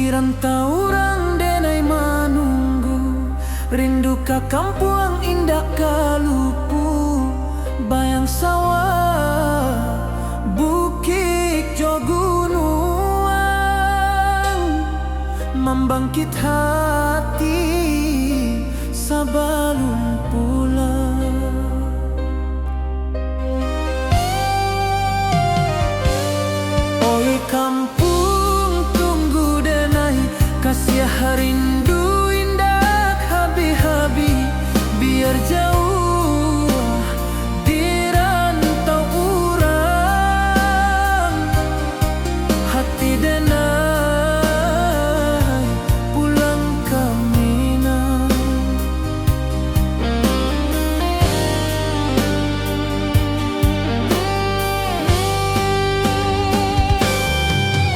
Di rantau orang denai manunggu, rindu ka kampung indah kalupu, bayang sawah, bukit jo gunung, membangkit hati sebelum pulang. Oi kampung tunggu denai, kasih rindu indah habi-habi, biar jauh di rantau urang, hati denai pulang ke Minang.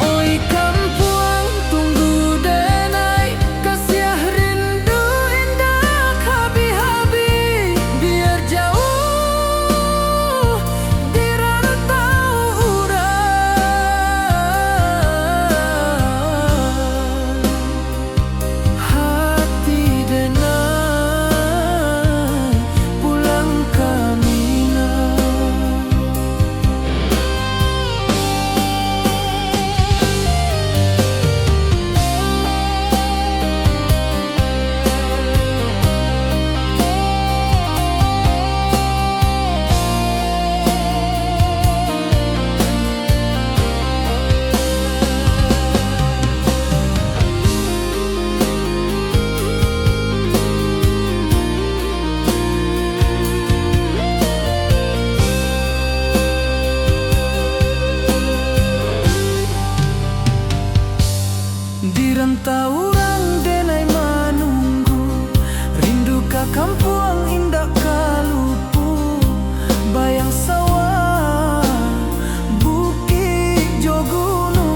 Oi kampung tunggu denai, kasih rindu indah habi-habi, biar jauh di rantau urang, hati denai pulang ke Minang. Di rantau orang denai manunggu, rindu ka kampung indah kalupu, bayang sawah, bukit jo gunung,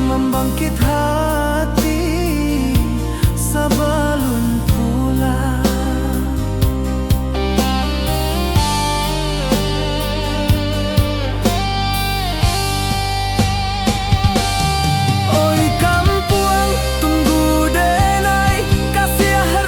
membangkit hati sebelum pulang. Oi kampung tunggu denai, kasih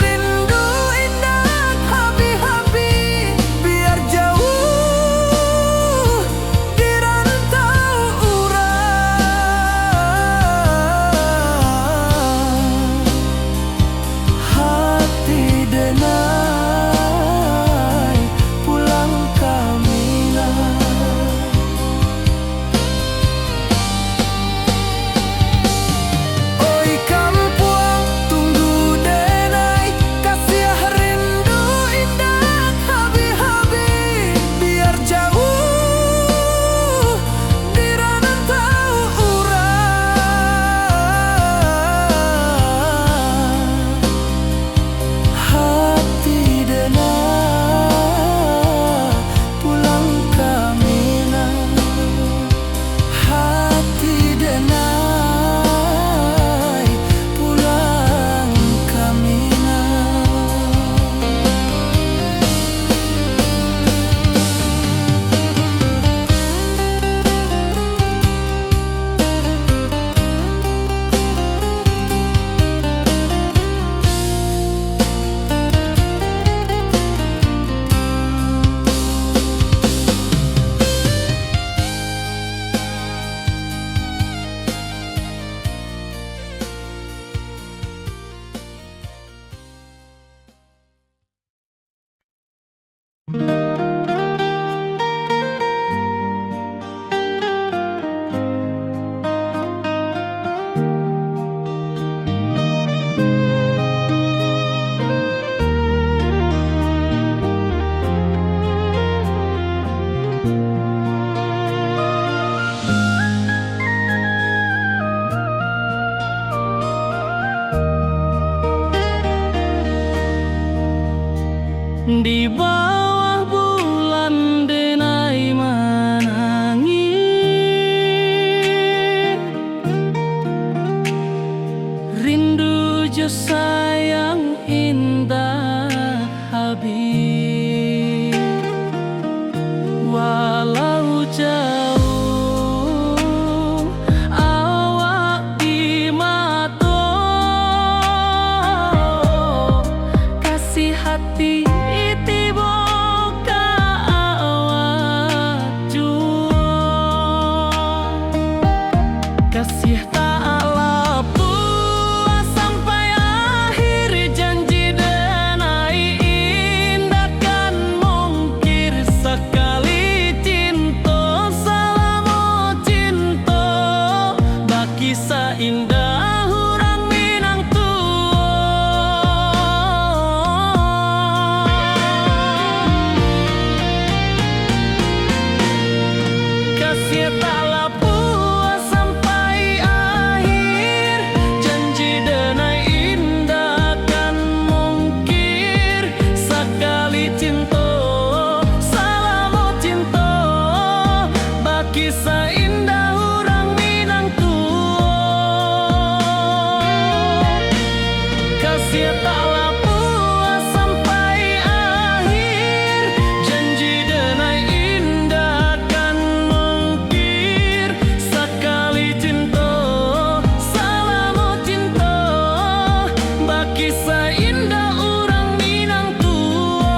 indah urang Minang tuo. Kasih tak lapua sampai akhir, janji denai indah kan mungkir. Sekali cinta, salamu cinta, baki seindah urang Minang tuo. Kasih tak lapua sampai akhir, janji denai indah kan mungkir. Sekali cinta, salamu cinta, baki seindah urang Minang tuo.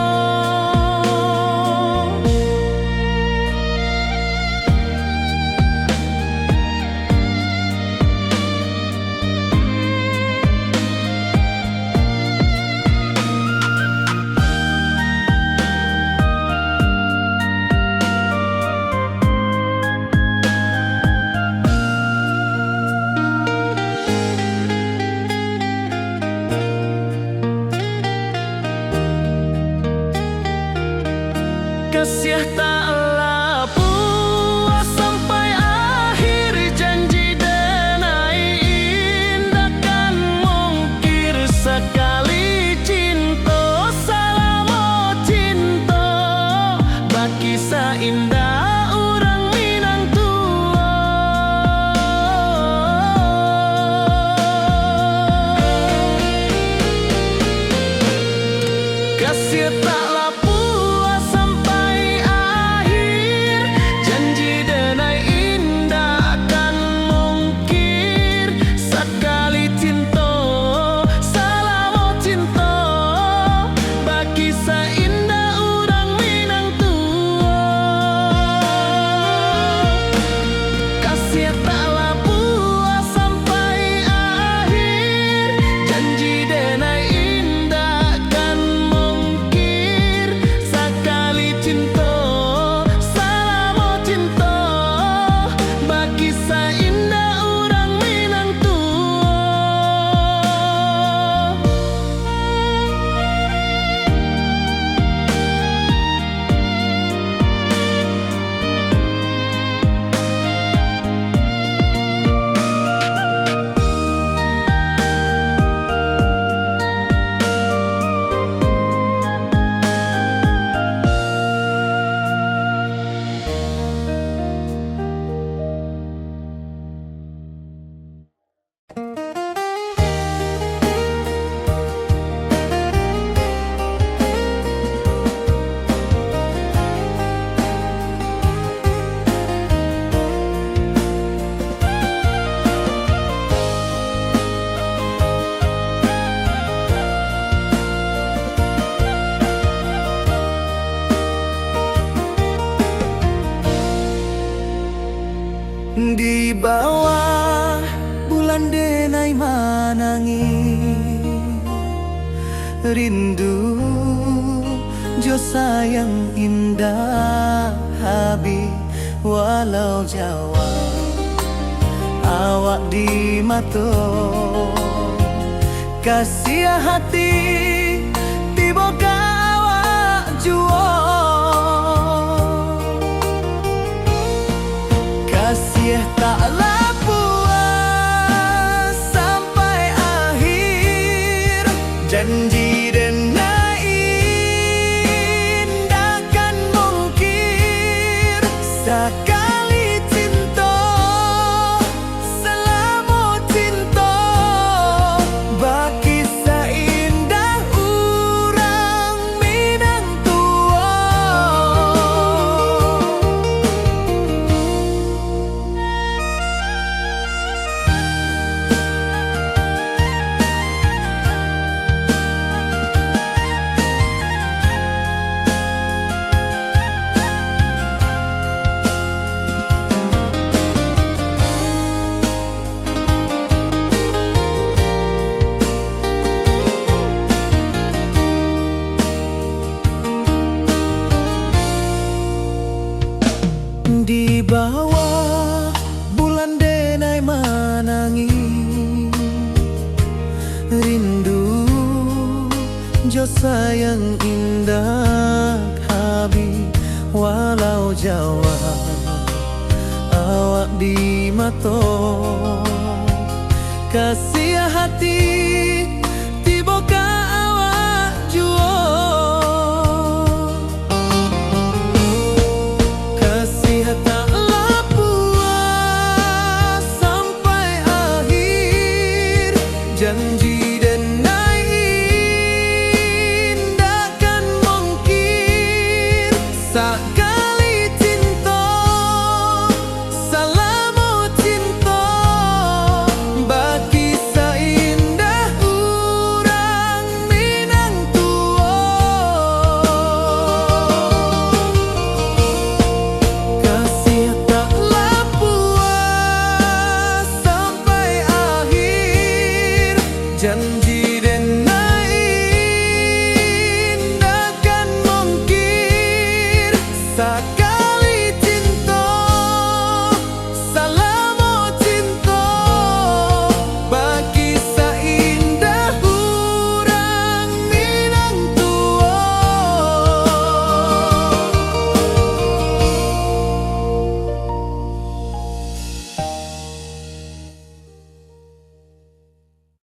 Kasih tak lapua sampai akhir, janji denai indah kan mungkir. Sekali cinta, salamu cinta, baki seindah urang Minang tuo. Kasih tak lapua sampai akhir, janji denai indah kan mungkir. Sekali cinta, salamu cinta, baki seindah urang Minang tuo. Kasih tak lapua sampai akhir, janji denai indah kan mungkir. Sekali cinta, salamu cinta, baki seindah urang Minang tuo. Di bawah bulan denai manangi, rindu jo sayang indah habi. Walau Jawa awak di mato, kasih hati tiba awak juo. Kasih tak lapua sampai akhir, janji denai indah kan mungkir. Sekali cinta, salamu cinta, baki seindah urang Minang tuo. Di bawah bulan denai manangi, Jo sayang indah habi walau Jawa awak di mato kasih hati